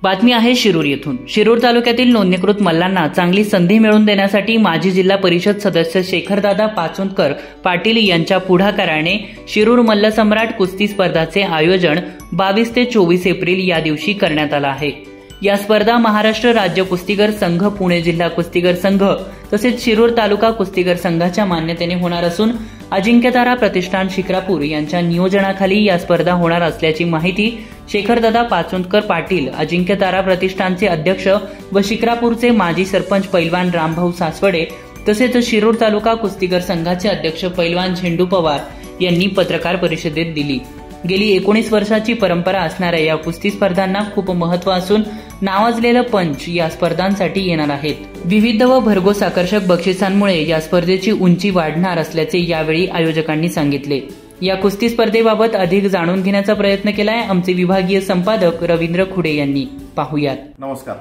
बातमी आहे शिरूर येथून। शिरूर तालुक्यातील नोंदणीकृत मल्लांना चांगली संधी मिळवून देण्यासाठी माजी जिल्हा परिषद सदस्य शेखरदादा पाचुंदकर पाटील यांच्या पुढाकाराने शिरूर मल्लसम्राट कुस्ती स्पर्धाचे आयोजन 22 ते 24 एप्रिल या दिवशी करण्यात आलं आहे। या स्पर्धा महाराष्ट्र राज्य कुस्तीगीर संघ, पुणे जिल्हा कुस्तीगीर संघ तसेच शिरूर तालुका कुस्तीगीर संघाच्या मान्यतेने होणार असून अजिंक्यतारा प्रतिष्ठान शिक्रापूर यांच्या नियोजनाखाली या स्पर्धा होणार असल्याची माहिती शेखरदादा पाचुंदकर पाटील, अजिंक्यतारा प्रतिष्ठानचे अध्यक्ष व शिक्रापूरचे माजी सरपंच पैलवान रामभाऊ सासवडे तसेच शिरूर तालुका कुस्तीगीर संघाचे अध्यक्ष पैलवान झेंडू पवार यांनी पत्रकार परिषदेत दिली। गेली 19 वर्षाची परंपरा असणाऱ्या या कुस्ती स्पर्धांना खूप महत्त्व असून नावाजलेलं पंच या स्पर्धांसाठी येणार आहेत। विविध व भरघोस आकर्षक बक्षिसांमुळे या स्पर्धेची उंची वाढणार असल्याचे यावेळी आयोजकांनी सांगितले। या कुस्ती स्पर्धेबाबत अधिक जाणून घेण्याचा प्रयत्न केलाय आमचे विभागीय संपादक रवींद्र खुडे यांनी। पाहूयात। नमस्कार।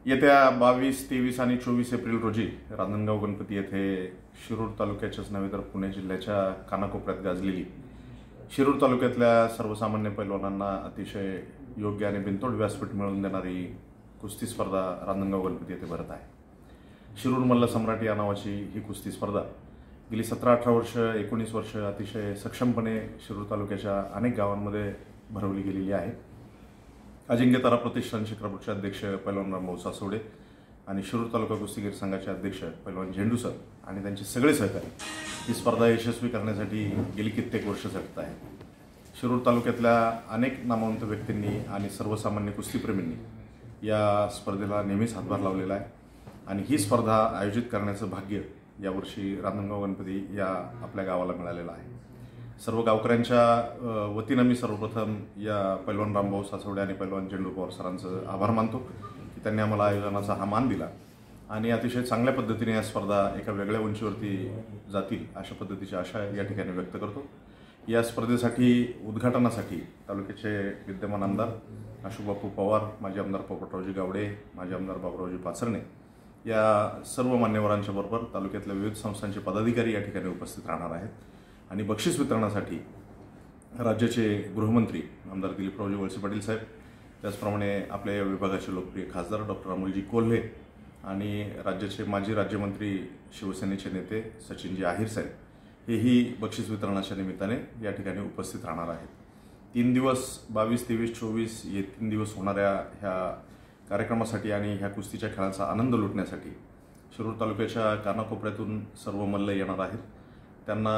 येत्या 22, 23 आणि 24 एप्रिल रोजी रांजणगाव गणपती येथे शिरूर तालुक्याच्याच नव्हे तर पुणे जिल्ह्याच्या कानाकोपऱ्यात गाजलेली शिरूर तालुक्यातल्या सर्वसामान्य पैलवानांना अतिशय योग्य आणि बिनतोड व्यासपीठ मिळवून देणारी कुस्ती स्पर्धा रांजणगाव गणपती येथे भरत आहे। शिरूर मल्ल सम्राट या नावाची ही कुस्ती स्पर्धा गेली 17-18 वर्ष 19 वर्ष अतिशय सक्षमपणे शिरूर तालुक्याच्या अनेक गावांमध्ये भरवली गेलेली आहे। अजिंक्यतारा प्रतिष्ठान शिक्रापूरचे अध्यक्ष पैलवान रामभाऊ सासवडे आणि शिरूर तालुका कुस्तीगीर संघाचे अध्यक्ष पैलवान झेंडू सर आणि त्यांचे सगळे सहकारी ही स्पर्धा यशस्वी करण्यासाठी गेली कित्येक वर्ष झटत आहेत। शिरूर तालुक्यातल्या अनेक नामवंत व्यक्तींनी आणि सर्वसामान्य कुस्तीप्रेमींनी या स्पर्धेला नेहमीच हातभार लावलेला आहे आणि ही स्पर्धा आयोजित करण्याचं भाग्य यावर्षी रांजणगाव गणपती या आपल्या गावाला मिळालेलं आहे। सर्व गावकऱ्यांच्या वतीनं मी सर्वप्रथम या पैलवान रामभाऊ सासवडे आणि पैलवान झेंडू पवार सरांचं आभार मानतो की त्यांनी आम्हाला आयोजनाचा हा मान दिला आणि अतिशय चांगल्या पद्धतीने या स्पर्धा एका वेगळ्या उंचीवरती जातील अशा पद्धतीची आशा या ठिकाणी व्यक्त करतो। या स्पर्धेसाठी उद्घाटनासाठी तालुक्याचे विद्यमान आमदार अशोकबापू पवार, माजी आमदार पोपटरावजी गावडे, माजी आमदार बाबुरावजी पाचरणे या सर्व मान्यवरांच्या बरोबर तालुक्यातल्या विविध संस्थांचे पदाधिकारी या ठिकाणी उपस्थित राहणार आहेत आणि बक्षीस वितरणासाठी राज्याचे गृहमंत्री आमदार दिलीपरावजी वळसे पाटील साहेब, त्याचप्रमाणे आपल्या या विभागाचे लोकप्रिय खासदार डॉक्टर अमोलजी कोल्हे आणि राज्याचे माजी राज्यमंत्री शिवसेनेचे नेते सचिनजी आहिर साहेब हेही बक्षीस वितरणाच्या निमित्ताने या ठिकाणी उपस्थित राहणार आहेत। 3 दिवस 22, 23, 24 हे 3 दिवस होणाऱ्या ह्या कार्यक्रमासाठी आणि ह्या कुस्तीच्या खेळांचा आनंद लुटण्यासाठी शिरूर तालुक्याच्या कानाकोपऱ्यातून सर्व मल्ल येणार आहेत। त्यांना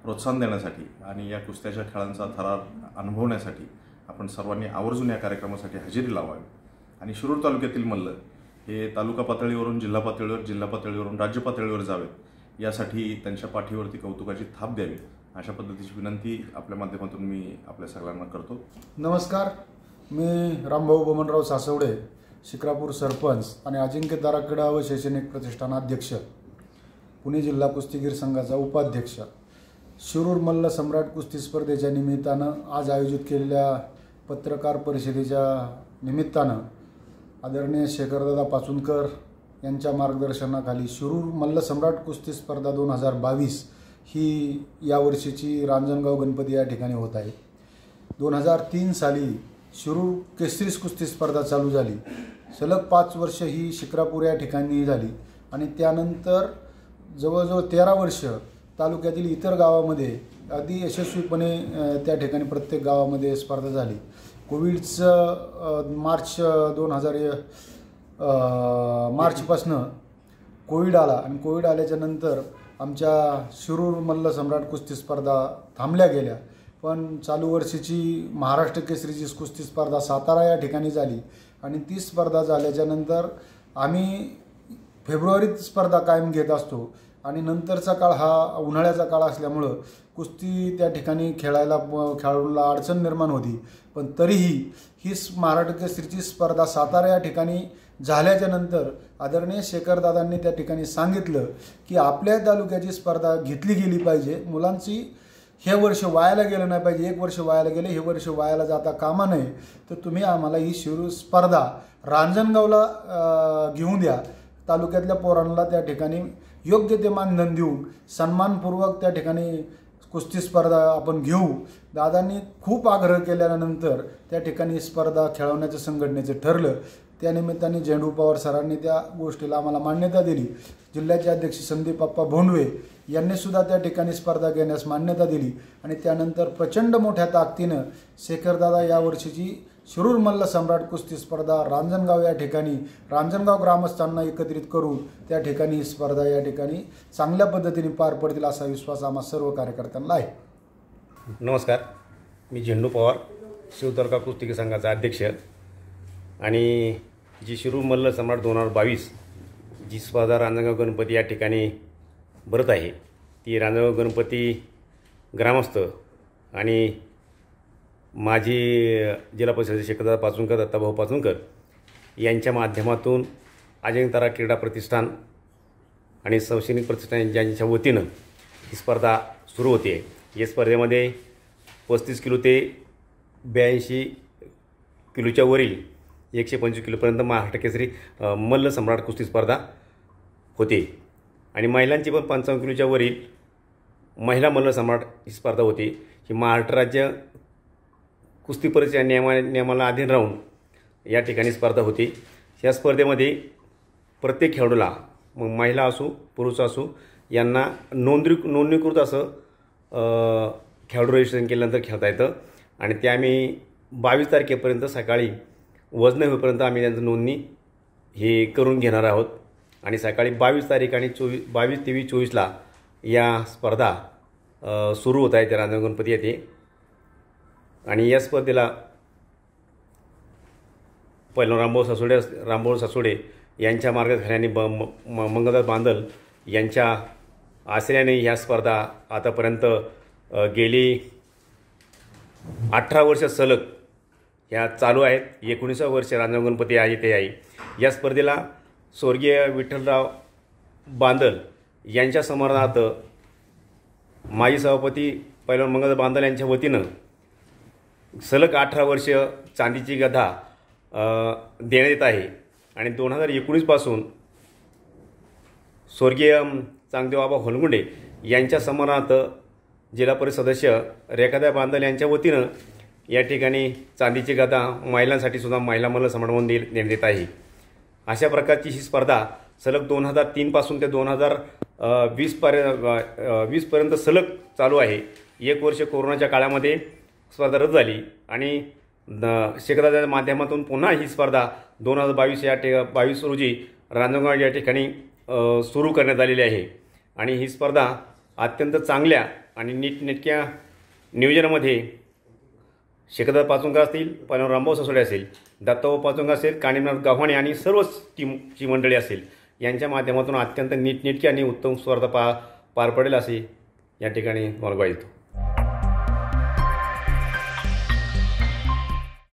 प्रोत्साहन देण्यासाठी आणि या कुस्त्याच्या खेळांचा थरार अनुभवण्यासाठी आपण सर्वांनी आवर्जून या कार्यक्रमासाठी हजेरी लावावी आणि शिरूर तालुक्यातील मल्ल हे तालुका पातळीवरून जिल्हा पातळीवर, जिल्हा पातळीवरून राज्य पातळीवर जावेत यासाठी त्यांच्या पाठीवरती कौतुकाची थाप द्यावी अशा पद्धतीची विनंती आपल्या माध्यमातून मी आपल्या सगळ्यांना करतो। नमस्कार, मी रामभाऊ बमनराव सासवडे, शिक्रापूर सरपंच आणि अजिंक्यतारा क्रीडा व शैक्षणिक प्रतिष्ठानाध्यक्ष, पुणे जिल्हा कुस्तीगीर संघाचा उपाध्यक्ष, शिरूर मल्ल सम्राट कुस्ती स्पर्धेच्या निमित्तानं आज आयोजित केलेल्या पत्रकार परिषदेच्या निमित्तानं आदरणीय शेखरदादा पाचुंदकर यांच्या मार्गदर्शनाखाली शिरूर मल्ल सम्राट कुस्ती स्पर्धा 2022 ही यावर्षीची रांजणगाव गणपती या ठिकाणी होत आहे। 2003 साली शिरूर केसरी कुस्ती स्पर्धा चालू झाली। सलग 5 वर्ष ही शिक्रापूर या ठिकाणी झाली आणि त्यानंतर जवळजवळ 13 वर्ष तालुक्यातील इतर गावामध्ये अगदी यशस्वीपणे त्या ठिकाणी प्रत्येक गावामध्ये स्पर्धा झाली। कोविडचं मार्चपासनं कोविड आला आणि कोविड आल्याच्या नंतर आमच्या शिरूर मल्ल सम्राट कुस्ती स्पर्धा थांबल्या गेल्या, पण चालू वर्षीची महाराष्ट्र केसरीची कुस्ती स्पर्धा सातारा या ठिकाणी झाली आणि ती स्पर्धा झाल्याच्या नंतर आम्ही फेब्रुवारीत स्पर्धा कायम घेत असतो आणि नंतरचा काळ हा उन्हाळ्याचा काळ असल्यामुळं कुस्ती त्या ठिकाणी खेळाडूंना अडचण निर्माण होती, पण तरीही ही महाराष्ट्र केसरीची स्पर्धा सातारा या ठिकाणी झाल्याच्या नंतर आदरणीय शेखरदादांनी त्या ठिकाणी सांगितलं की आपल्या तालुक्याची स्पर्धा घेतली गेली पाहिजे, मुलांची हे वर्ष वायाला गेलं नाही पाहिजे, 1 वर्ष वायाला गेले, हे वर्ष वायाला जाता कामा नये, तर तुम्ही आम्हाला ही शिरूर स्पर्धा रांजणगावला घेऊन द्या। तालुक्यातल्या पोरांना त्या ठिकाणी योग्य ते मानधन देऊन सन्मानपूर्वक त्या ठिकाणी कुस्ती स्पर्धा आपण घेऊ. दादांनी खूप आग्रह केल्यानंतर त्या ठिकाणी स्पर्धा खेळवण्याचं संघटनेचं ठरलं. त्यानिमित्ताने झेंडू पवार सरांनी त्या गोष्टीला आम्हाला मान्यता दिली. जिल्ह्याचे अध्यक्ष संदीप अप्पा भोंडवे यांनी सुद्धा त्या ठिकाणी स्पर्धा घेण्यास मान्यता दिली आणि त्यानंतर प्रचंड मोठ्या ताकदीनं शेखरदादा यावर्षीची शिरूर मल्ल सम्राट कुस्ती स्पर्धा रांजणगाव या ठिकाणी रांजणगाव ग्रामस्थांना एकत्रित करून त्या ठिकाणी ही स्पर्धा या ठिकाणी चांगल्या पद्धतीने पार पडतील असा विश्वास आम्हा सर्व कार्यकर्त्यांना आहे. नमस्कार, मी झेंडू पवार, शिरूर तालुका कुस्ती संघाचा अध्यक्ष आणि जी शिरूर मल्ल सम्राट 2022 जी स्पर्धा रांजणगाव गणपती या ठिकाणी भरत आहे ती रांजणगाव गणपती ग्रामस्थ आणि माजी जिल्हा परिषद शेखरदादा पाचुंकर, दत्ताभाऊ पाचुंकर यांच्या माध्यमातून अजिंक्यतारा क्रीडा प्रतिष्ठान आणि शैक्षणिक प्रतिष्ठान यांच्या वतीनं ही स्पर्धा सुरू होते. या स्पर्धेमध्ये 35 किलो ते 82 किलोच्या वरील 125 किलोपर्यंत महाराष्ट्र केसरी मल्ल सम्राट कुस्ती स्पर्धा होते आणि महिलांची पण 55 किलोच्या वरील महिला मल्ल सम्राट ही स्पर्धा होती. ही महाराष्ट्र राज्य कुस्ती परिषद नियमाला अधीन राहून या ठिकाणी स्पर्धा होती. या स्पर्धेमध्ये प्रत्येक खेळाडूला मग महिला असो पुरुष असो यांना नोंदणीकृत असं खेळाडू रजिस्ट्रेशन केल्यानंतर खेळता येतं आणि ते आम्ही 22 तारखेपर्यंत सकाळी वजन होईपर्यंत आम्ही त्यांचं नोंदणी हे करून घेणार आहोत आणि सकाळी 22 तारीख आणि 22, 23, 24ला या स्पर्धा सुरू होत आहेत रांजणगाव गणपती येथे. आणि या स्पर्धेला पहिला रामभाऊ सासोडे यांच्या मार्गदर्शनाने मंगलदास बांदल यांच्या आश्रयाने ह्या स्पर्धा आतापर्यंत गेली 18 वर्ष सलग ह्या चालू आहेत. 19व्या वर्ष रांजणगाव गणपती आहे ते आहे. या स्पर्धेला स्वर्गीय विठ्ठलराव बांदल यांच्या स्मरणार्थ माजी सभापती पैलवान मंगलदास बांदल यांच्या वतीनं सलग 18 वर्ष चांदीची गदा देण्यात येत आहे आणि 2019 पासून स्वर्गीय चांगदेवबाबा होलगुंडे यांच्या स्मरणार्थ जिल्हा परिषद सदस्य रेखाताई बांदल यांच्या वतीनं या ठिकाणी चांदीची गदा महिलांसाठी सुद्धा महिला मल्ल सम्राट म्हणून देण्यात येत आहे. अशा प्रकारची ही स्पर्धा सलग 2003 पासून ते 2020 पर्यंत सलग चालू आहे. 1 वर्ष कोरोनाच्या काळामध्ये स्पर्धा रद्द झाली आणि शेखरदादाच्या माध्यमातून पुन्हा ही स्पर्धा 2022 रोजी रांजणगाव या ठिकाणी सुरू करण्यात आलेली आहे आणि ही स्पर्धा अत्यंत चांगल्या आणि नीटनेटक्या नियोजनामध्ये शेखरदादा पाचुंकर असतील, पहिलवान रामभाऊ सासोडे असेल, दत्ताभाऊ पाचुंकर असेल, कानिमनाथ गाव्हाणे आणि सर्वच टीमची मंडळी असेल यांच्या माध्यमातून अत्यंत नीटनेटकी आणि उत्तम स्पर्धा पार पडेल असे या ठिकाणी मला ग्वाही देतो.